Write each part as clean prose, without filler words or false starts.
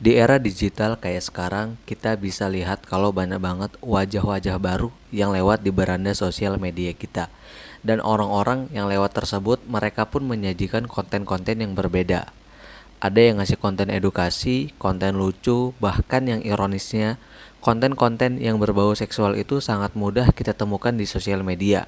Di era digital kayak sekarang, kita bisa lihat kalau banyak banget wajah-wajah baru yang lewat di beranda sosial media kita. Dan orang-orang yang lewat tersebut, mereka pun menyajikan konten-konten yang berbeda. Ada yang ngasih konten edukasi, konten lucu, bahkan yang ironisnya, konten-konten yang berbau seksual itu sangat mudah kita temukan di sosial media.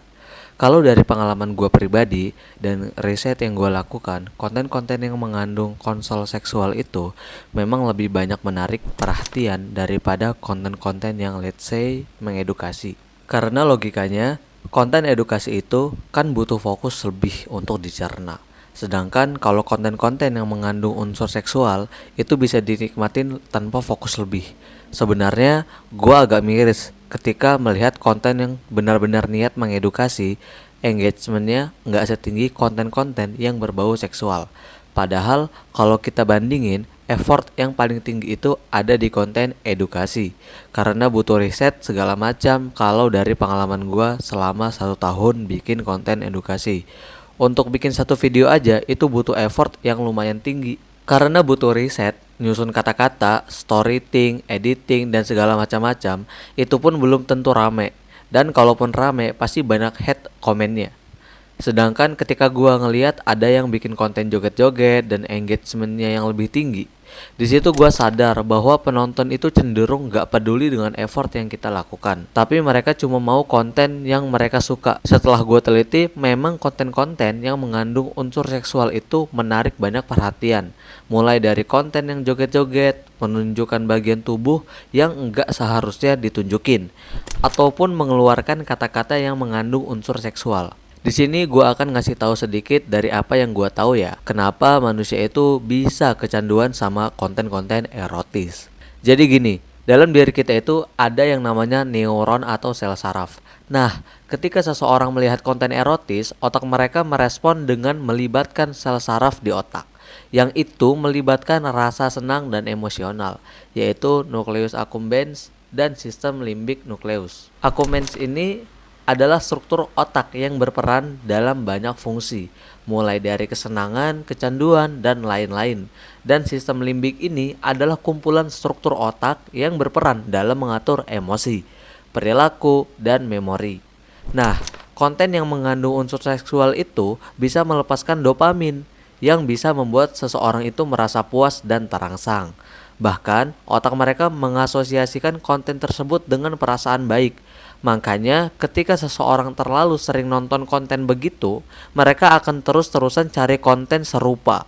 Kalau dari pengalaman gue pribadi dan riset yang gue lakukan, konten-konten yang mengandung konsol seksual itu memang lebih banyak menarik perhatian daripada konten-konten yang let's say mengedukasi. Karena logikanya, konten edukasi itu kan butuh fokus lebih untuk dicerna. Sedangkan kalau konten-konten yang mengandung unsur seksual itu bisa dinikmatin tanpa fokus lebih. Sebenarnya gue agak miris ketika melihat konten yang benar-benar niat mengedukasi, engagementnya nggak setinggi konten-konten yang berbau seksual. Padahal kalau kita bandingin, effort yang paling tinggi itu ada di konten edukasi. Karena butuh riset segala macam kalau dari pengalaman gue selama 1 tahun bikin konten edukasi. Untuk bikin satu video aja itu butuh effort yang lumayan tinggi. Karena butuh riset, nyusun kata-kata, storytelling, editing, dan segala macam-macam, itu pun belum tentu rame. Dan kalaupun rame, pasti banyak hate komennya. Sedangkan ketika gua ngeliat ada yang bikin konten joget-joget dan engagementnya yang lebih tinggi, di situ gua sadar bahwa penonton itu cenderung gak peduli dengan effort yang kita lakukan, tapi mereka cuma mau konten yang mereka suka. Setelah gua teliti, memang konten-konten yang mengandung unsur seksual itu menarik banyak perhatian, mulai dari konten yang joget-joget, menunjukkan bagian tubuh yang enggak seharusnya ditunjukin, ataupun mengeluarkan kata-kata yang mengandung unsur seksual. Di sini gue akan ngasih tahu sedikit dari apa yang gue tahu ya, kenapa manusia itu bisa kecanduan sama konten-konten erotis. Jadi gini, dalam diri kita itu ada yang namanya neuron atau sel saraf. Nah, ketika seseorang melihat konten erotis, otak mereka merespon dengan melibatkan sel saraf di otak, yang itu melibatkan rasa senang dan emosional, yaitu nukleus accumbens dan sistem limbik nukleus. Accumbens ini adalah struktur otak yang berperan dalam banyak fungsi, mulai dari kesenangan, kecanduan, dan lain-lain. Dan sistem limbik ini adalah kumpulan struktur otak yang berperan dalam mengatur emosi, perilaku, dan memori. Nah, konten yang mengandung unsur seksual itu bisa melepaskan dopamin yang bisa membuat seseorang itu merasa puas dan terangsang. Bahkan, otak mereka mengasosiasikan konten tersebut dengan perasaan baik. Makanya ketika seseorang terlalu sering nonton konten begitu, mereka akan terus-terusan cari konten serupa.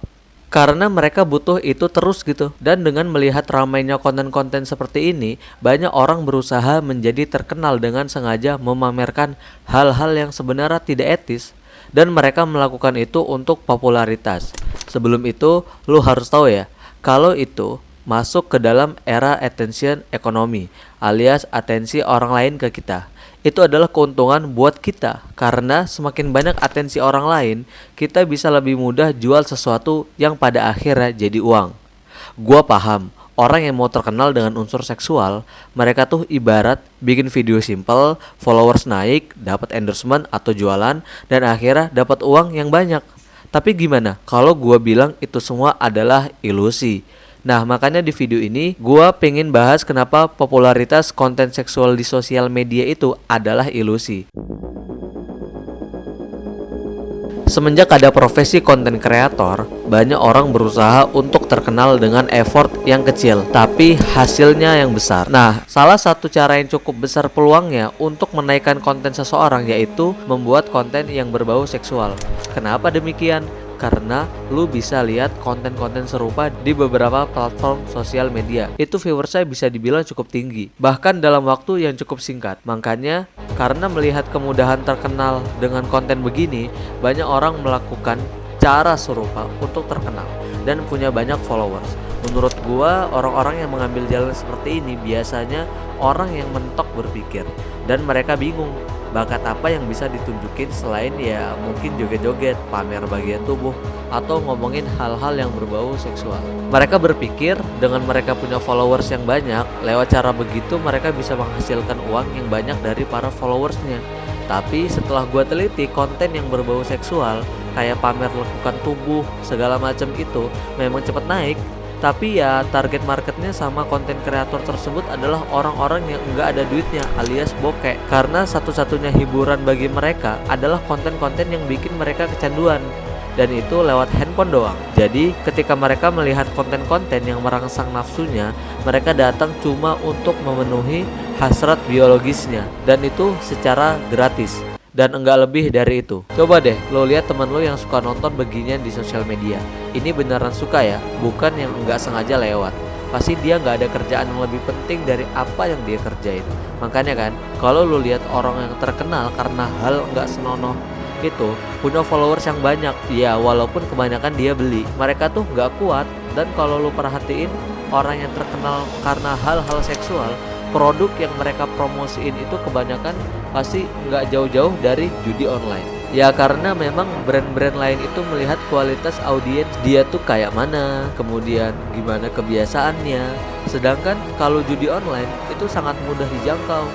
Karena mereka butuh itu terus gitu. Dan dengan melihat ramainya konten-konten seperti ini, banyak orang berusaha menjadi terkenal dengan sengaja memamerkan hal-hal yang sebenarnya tidak etis. Dan mereka melakukan itu untuk popularitas. Sebelum itu, lu harus tahu ya, kalau itu masuk ke dalam era attention economy, alias atensi orang lain ke kita. Itu adalah keuntungan buat kita, karena semakin banyak atensi orang lain, kita bisa lebih mudah jual sesuatu yang pada akhirnya jadi uang. Gua paham, orang yang mau terkenal dengan unsur seksual, mereka tuh ibarat bikin video simple, followers naik, dapat endorsement atau jualan, dan akhirnya dapat uang yang banyak. Tapi gimana kalau gua bilang itu semua adalah ilusi? Nah, makanya di video ini gua pengen bahas kenapa popularitas konten seksual di sosial media itu adalah ilusi. Semenjak ada profesi konten kreator, banyak orang berusaha untuk terkenal dengan effort yang kecil, tapi hasilnya yang besar. Nah, salah satu cara yang cukup besar peluangnya untuk menaikkan konten seseorang yaitu membuat konten yang berbau seksual. Kenapa demikian? Karena lu bisa lihat konten-konten serupa di beberapa platform sosial media. Itu viewersnya bisa dibilang cukup tinggi, bahkan dalam waktu yang cukup singkat. Makanya karena melihat kemudahan terkenal dengan konten begini, banyak orang melakukan cara serupa untuk terkenal dan punya banyak followers. Menurut gua, orang-orang yang mengambil jalan seperti ini biasanya orang yang mentok berpikir dan mereka bingung bakat apa yang bisa ditunjukin selain ya mungkin joget-joget, pamer bagian tubuh, atau ngomongin hal-hal yang berbau seksual. Mereka berpikir dengan mereka punya followers yang banyak, lewat cara begitu mereka bisa menghasilkan uang yang banyak dari para followersnya. Tapi setelah gua teliti, konten yang berbau seksual kayak pamer lekukan tubuh segala macam itu memang cepat naik. Tapi ya target marketnya sama konten kreator tersebut adalah orang-orang yang enggak ada duitnya alias bokek. Karena satu-satunya hiburan bagi mereka adalah konten-konten yang bikin mereka kecanduan, dan itu lewat handphone doang. Jadi ketika mereka melihat konten-konten yang merangsang nafsunya, mereka datang cuma untuk memenuhi hasrat biologisnya, dan itu secara gratis dan enggak lebih dari itu. Coba deh lo lihat temen lo yang suka nonton beginian di sosial media. Ini beneran suka ya, bukan yang enggak sengaja lewat. Pasti dia nggak ada kerjaan yang lebih penting dari apa yang dia kerjain. Makanya kan, kalau lo lihat orang yang terkenal karena hal nggak senonoh itu punya followers yang banyak, ya walaupun kebanyakan dia beli, mereka tuh nggak kuat. Dan kalau lo perhatiin orang yang terkenal karena hal-hal seksual, produk yang mereka promosiin itu kebanyakan pasti nggak jauh-jauh dari judi online. Ya karena memang brand-brand lain itu melihat kualitas audiens dia tuh kayak mana, kemudian gimana kebiasaannya. Sedangkan kalau judi online itu sangat mudah dijangkau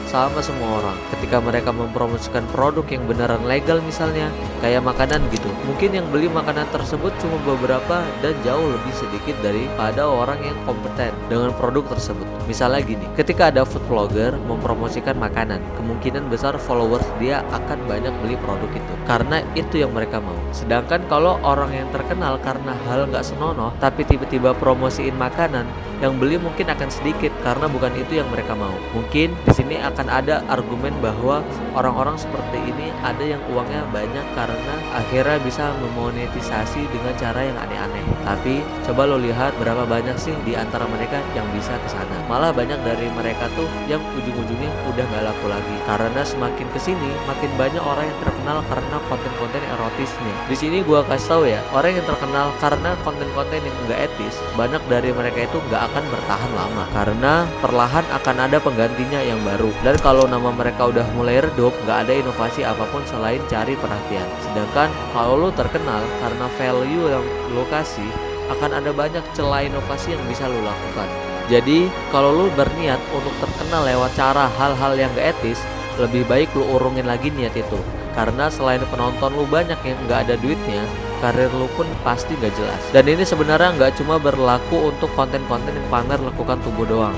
sama semua orang. Ketika mereka mempromosikan produk yang beneran legal misalnya, kayak makanan gitu, mungkin yang beli makanan tersebut cuma beberapa dan jauh lebih sedikit daripada orang yang kompeten dengan produk tersebut. Misalnya gini, ketika ada food vlogger mempromosikan makanan, kemungkinan besar followers dia akan banyak beli produk itu karena itu yang mereka mau. Sedangkan kalau orang yang terkenal karena hal nggak senonoh tapi tiba-tiba promosiin makanan, yang beli mungkin akan sedikit karena bukan itu yang mereka mau. Mungkin di sini akan ada argumen bahwa orang-orang seperti ini ada yang uangnya banyak karena akhirnya bisa memonetisasi dengan cara yang aneh-aneh. Tapi coba lo lihat berapa banyak sih di antara mereka yang bisa kesana. Malah banyak dari mereka tuh yang ujung-ujungnya udah gak laku lagi karena semakin kesini makin banyak orang yang terkenal karena konten-konten erotisnya. Di sini gua kasih tahu ya, orang yang terkenal karena konten-konten yang enggak etis, banyak dari mereka itu nggak akan bertahan lama karena perlahan akan ada penggantinya yang baru. Dan kalau nama mereka udah mulai redup, nggak ada inovasi apapun selain cari perhatian. Sedangkan kalau lo terkenal karena value yang lo kasih, akan ada banyak celah inovasi yang bisa lo lakukan. Jadi kalau lo berniat untuk terkenal lewat cara hal-hal yang gak etis, lebih baik lo urungin lagi niat itu. Karena selain penonton lo banyak yang nggak ada duitnya, karir lu pun pasti gak jelas. Dan ini sebenarnya nggak cuma berlaku untuk konten-konten yang pamer lakukan tubuh doang.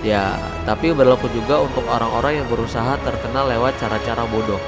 Ya, tapi berlaku juga untuk orang-orang yang berusaha terkenal lewat cara-cara bodoh.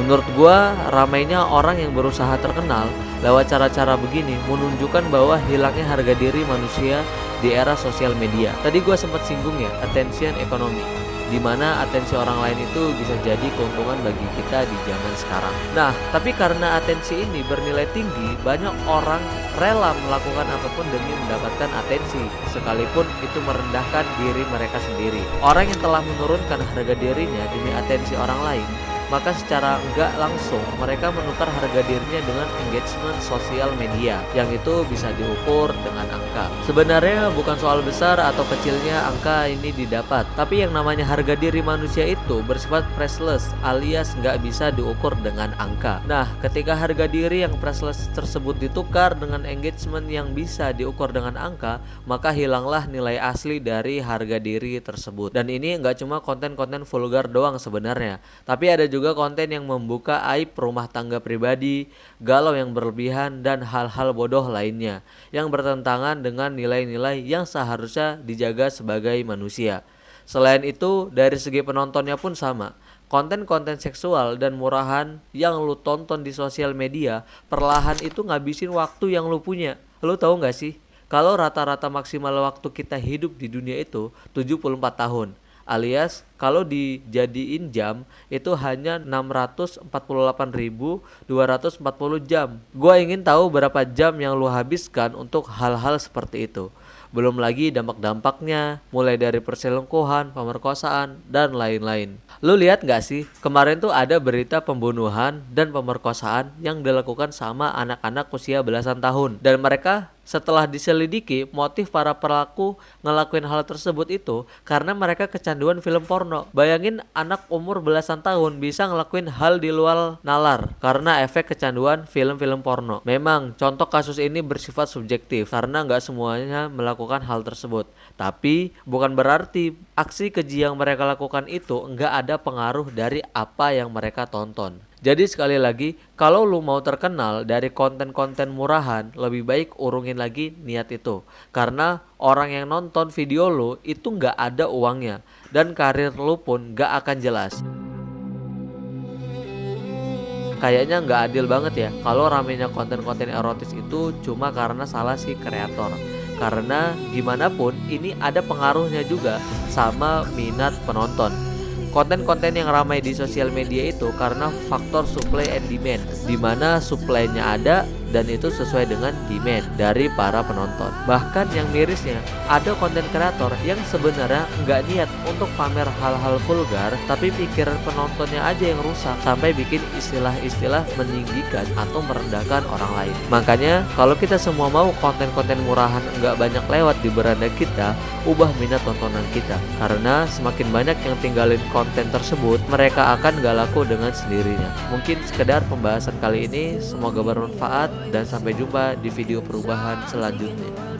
Menurut gua, ramainya orang yang berusaha terkenal lewat cara-cara begini menunjukkan bahwa hilangnya harga diri manusia di era sosial media. Tadi gua sempat singgung ya, attention economy, di mana atensi orang lain itu bisa jadi keuntungan bagi kita di zaman sekarang. Nah, tapi karena atensi ini bernilai tinggi, banyak orang rela melakukan apapun demi mendapatkan atensi, sekalipun itu merendahkan diri mereka sendiri. Orang yang telah menurunkan harga dirinya demi atensi orang lain, maka secara enggak langsung mereka menukar harga dirinya dengan engagement sosial media, yang itu bisa diukur dengan angka. Sebenarnya bukan soal besar atau kecilnya angka ini didapat, tapi yang namanya harga diri manusia itu bersifat priceless alias nggak bisa diukur dengan angka. Nah, ketika harga diri yang priceless tersebut ditukar dengan engagement yang bisa diukur dengan angka, maka hilanglah nilai asli dari harga diri tersebut. Dan ini nggak cuma konten-konten vulgar doang sebenarnya, tapi ada juga konten yang membuka aib rumah tangga pribadi, galau yang berlebihan, dan hal-hal bodoh lainnya yang bertentangan dengan nilai-nilai yang seharusnya dijaga sebagai manusia. Selain itu, dari segi penontonnya pun sama. Konten-konten seksual dan murahan yang lu tonton di sosial media perlahan itu ngabisin waktu yang lu punya. Lu tahu gak sih, kalau rata-rata maksimal waktu kita hidup di dunia itu 74 tahun, alias kalau dijadiin jam itu hanya 648.240 jam. Gua ingin tahu berapa jam yang lu habiskan untuk hal-hal seperti itu. Belum lagi dampak-dampaknya, mulai dari perselingkuhan, pemerkosaan, dan lain-lain. Lu lihat gak sih, kemarin tuh ada berita pembunuhan dan pemerkosaan yang dilakukan sama anak-anak usia belasan tahun. Dan mereka setelah diselidiki, motif para pelaku ngelakuin hal tersebut itu karena mereka kecanduan film porno. Bayangin anak umur belasan tahun bisa ngelakuin hal di luar nalar karena efek kecanduan film-film porno. Memang contoh kasus ini bersifat subjektif karena nggak semuanya melakukan hal tersebut. Tapi bukan berarti aksi keji yang mereka lakukan itu nggak ada pengaruh dari apa yang mereka tonton. Jadi sekali lagi, kalau lu mau terkenal dari konten-konten murahan, lebih baik urungin lagi niat itu. Karena orang yang nonton video lu itu nggak ada uangnya, dan karir lu pun nggak akan jelas. Kayaknya nggak adil banget ya kalau ramenya konten-konten erotis itu cuma karena salah si kreator. Karena gimana pun ini ada pengaruhnya juga sama minat penonton. Konten-konten yang ramai di sosial media itu karena faktor supply and demand, di mana supply-nya ada dan itu sesuai dengan demand dari para penonton. Bahkan yang mirisnya, ada konten kreator yang sebenarnya nggak niat untuk pamer hal-hal vulgar, tapi pikiran penontonnya aja yang rusak sampai bikin istilah-istilah meninggikan atau merendahkan orang lain. Makanya kalau kita semua mau konten-konten murahan nggak banyak lewat di beranda kita, ubah minat tontonan kita. Karena semakin banyak yang tinggalin konten tersebut, mereka akan gak laku dengan sendirinya. Mungkin sekedar pembahasan kali ini, semoga bermanfaat dan sampai jumpa di video perubahan selanjutnya.